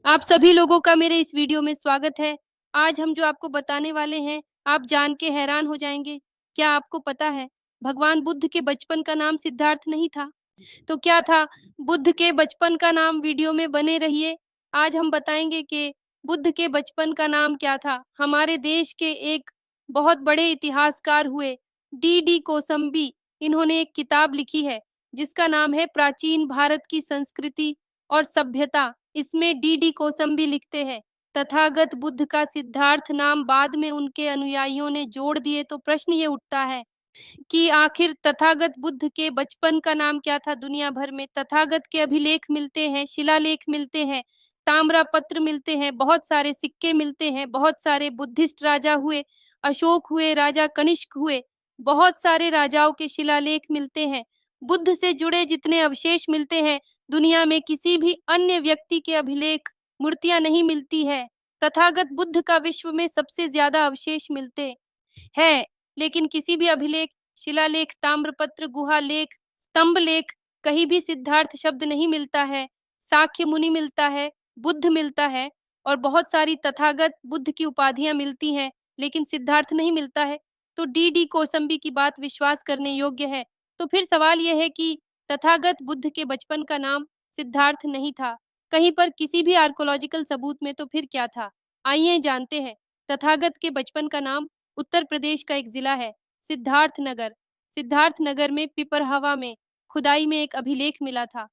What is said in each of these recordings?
आप सभी लोगों का मेरे इस वीडियो में स्वागत है। आज हम जो आपको बताने वाले हैं, आप जान के हैरान हो जाएँगे। क्या आपको पता है, भगवान बुद्ध के बचपन का नाम सिद्धार्थ नहीं था? तो क्या था? बुद्ध के बचपन का नाम वीडियो में बने रहिए। आज हम बताएँगे कि बुद्ध के बचपन का नाम क्या था? हमारे देश के एक बहुत बड़े इतिहासकार हुए डी.डी. कोसंबी, इन्होंने एक किताब लिखी है, जिसका नाम है प्राचीन भारत की संस्कृति और सभ्यता। इसमें डी.डी. कोसंबी लिखते हैं, तथागत बुद्ध का सिद्धार्थ नाम बाद में उनके अनुयायियों ने जोड़ दिए, तो प्रश्न ये उठता है कि आखिर तथागत बुद्ध के बचपन का नाम क्या था? दुनिया भर में तथागत के अभिलेख मिलते हैं, शिलालेख मिलते हैं, ताम्रपत्र मिलते हैं, बहुत सारे सिक्के मिलते हैं, बहुत सारे बुद्धिस्ट राजा हुए, अशोक हुए, राजा कनिष्क हुए, बहुत सारे राजाओं के शिलालेख मिलते हैं। बुद्ध से जुड़े जितने अवशेष मिलते हैं, दुनिया में किसी भी अन्य व्यक्ति के अभिलेख, मूर्तियाँ नहीं मिलती है। तथागत बुद्ध का विश्व में सबसे ज़्यादा अवशेष मिलते हैं, लेकिन किसी भी अभिलेख, शिलालेख, ताम्रपत्र, गुहा लेख, स्तंभ लेख कहीं भी सिद्धार्थ शब्द नहीं मिलता है। साक्य मुनि मिलता है, बुद्ध मिलता है और बहुत सारी तथागत बुद्ध की उपाधियाँ मिलती हैं, लेकिन सिद्धार्थ नहीं मिलता है। तो डी.डी. कोसंबी की बात विश्वास करने योग्य है। तो फिर सवाल ये है कि तथागत बुद्ध के बचपन का नाम सिद्धार्थ नहीं था। कहीं पर किसी भी आर्कियोलॉजिकल सबूत में तो फिर क्या था? आइए जानते हैं। तथागत के बचपन का नाम उत्तर प्रदेश का एक ज़िला है, सिद्धार्थनगर। सिद्धार्थनगर में पिपरहवा में खुदाई में एक अभिलेख मिला था।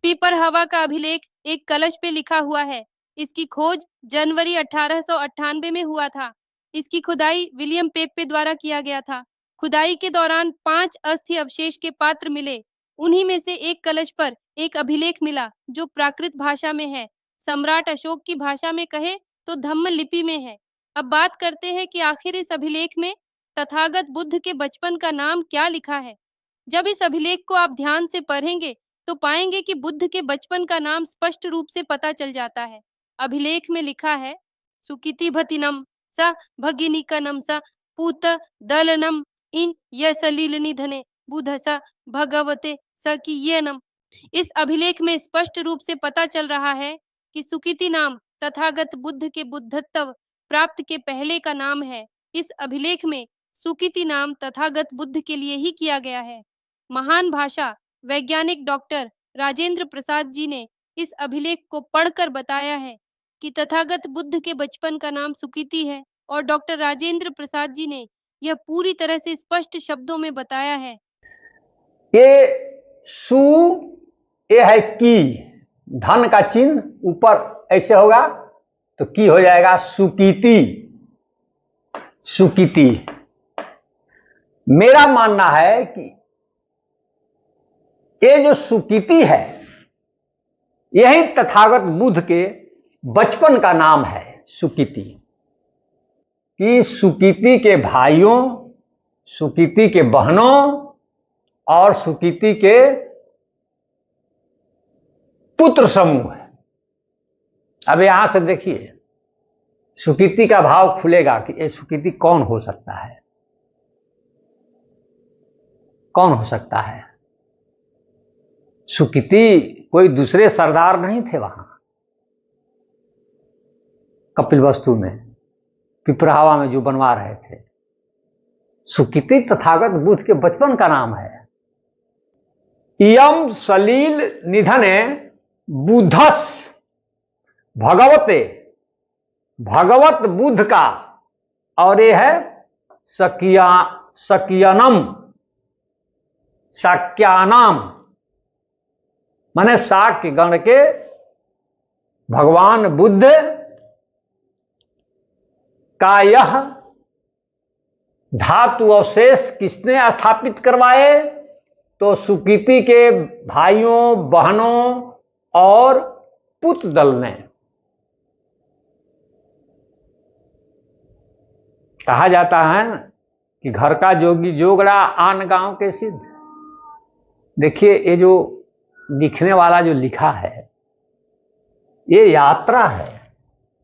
पिपरहवा का अभिलेख एक कलश पे लिखा हुआ है। इसकी खोज जनवरी 1898 में हुआ था। इसकी खुदाई विलियम पेपे द्वारा किया गया था। खुदाई के दौरान 5 अस्थि अवशेष के पात्र मिले। उन्हीं में से एक कलश पर एक अभिलेख मिला, जो प्राकृत भाषा में है। सम्राट अशोक की भाषा में कहे तो धम्म लिपि में है। अब बात करते हैं कि आखिर इस अभिलेख में तथागत बुद्ध के बचपन का नाम क्या लिखा है। जब इस अभिलेख को आप ध्यान से पढ़ेंगे, तो पाएंगे कि बुद्ध के बचपन का नाम स्पष्ट रूप से पता चल जाता है। अभिलेख में लिखा है, सुकिति स भगिनीकनम स पूत दलनम इन यसलील निधने बुध स भगवते सकीयनम। इस अभिलेख में स्पष्ट रूप से पता चल रहा है कि सुकिति नाम तथागत बुद्ध के बुद्धत्व प्राप्त के पहले का नाम है। इस अभिलेख में सुकिति नाम तथागत बुद्ध के लिए ही किया गया है। महान भाषा वैज्ञानिक डॉक्टर राजेंद्र प्रसाद जी ने इस अभिलेख को पढ़कर बताया है कि तथागत बुद्ध के बचपन का नाम सुकिति है, और डॉक्टर राजेंद्र प्रसाद जी ने यह पूरी तरह से स्पष्ट शब्दों में बताया है। ये सु, ये है की, धन का चिन्ह ऊपर ऐसे होगा तो की हो जाएगा सुकीति। सुकीति मेरा मानना है कि ये जो सुकीति है, यही तथागत बुद्ध के बचपन का नाम है। सुकीति कि सुकीति के भाइयों, सुकीति के बहनों और सुकीति के पुत्र समूह है। अब यहां से देखिए, सुकीति का भाव खुलेगा कि ये सुकीति कौन हो सकता है, कौन हो सकता है। सुकीति कोई दूसरे सरदार नहीं थे वहां कपिलवस्तु में, पिपरहवा में जो बनवा रहे थे। सुकीति तथागत बुद्ध के बचपन का नाम है। इयम सलील निधने बुद्धस भगवते, भगवत बुद्ध का, और ये है सकियनम, साक्यानाम, माने साक्य गण के भगवान बुद्ध का यह धातु अवशेष किसने स्थापित करवाए? तो सुकीति के भाइयों, बहनों और पुत्र दल ने। कहा जाता है कि घर का जोगी जोगड़ा, आन गांव के सिद्ध। देखिए, ये जो लिखने वाला जो लिखा है, ये यात्रा है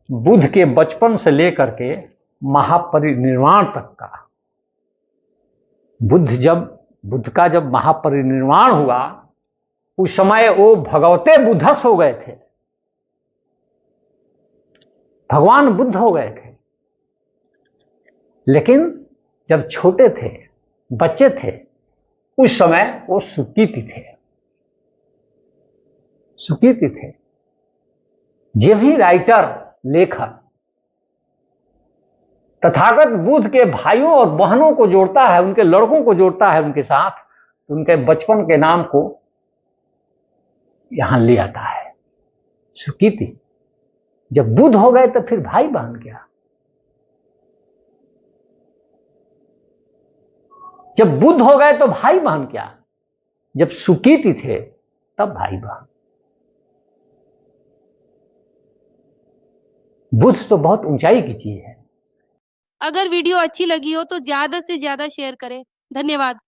बुद्ध के बचपन से लेकर के महापरिनिर्वाण तक का। बुद्ध का जब महापरिनिर्वाण हुआ, उस समय वो भगवते बुद्धस हो गए थे। भगवान बुद्ध हो गए थे, लेकिन जब छोटे थे, बच्चे थे, उस समय वो सुकीति थे, सुकीति थे। ये भी राइटर, लेखक तथागत बुद्ध के भाइयों और बहनों को जोड़ता है, उनके लड़कों को जोड़ता है उनके साथ, उनके बचपन के नाम को यहां ले आता है, सुकीति। जब बुद्ध हो गए तो फिर भाई बहन क्या? जब बुद्ध हो गए तो भाई बहन क्या? जब सुकीति थे तब भाई बहन। बुद्ध तो बहुत ऊंचाई की चीज है। अगर वीडियो अच्छी लगी हो तो ज़्यादा से ज़्यादा शेयर करें। धन्यवाद।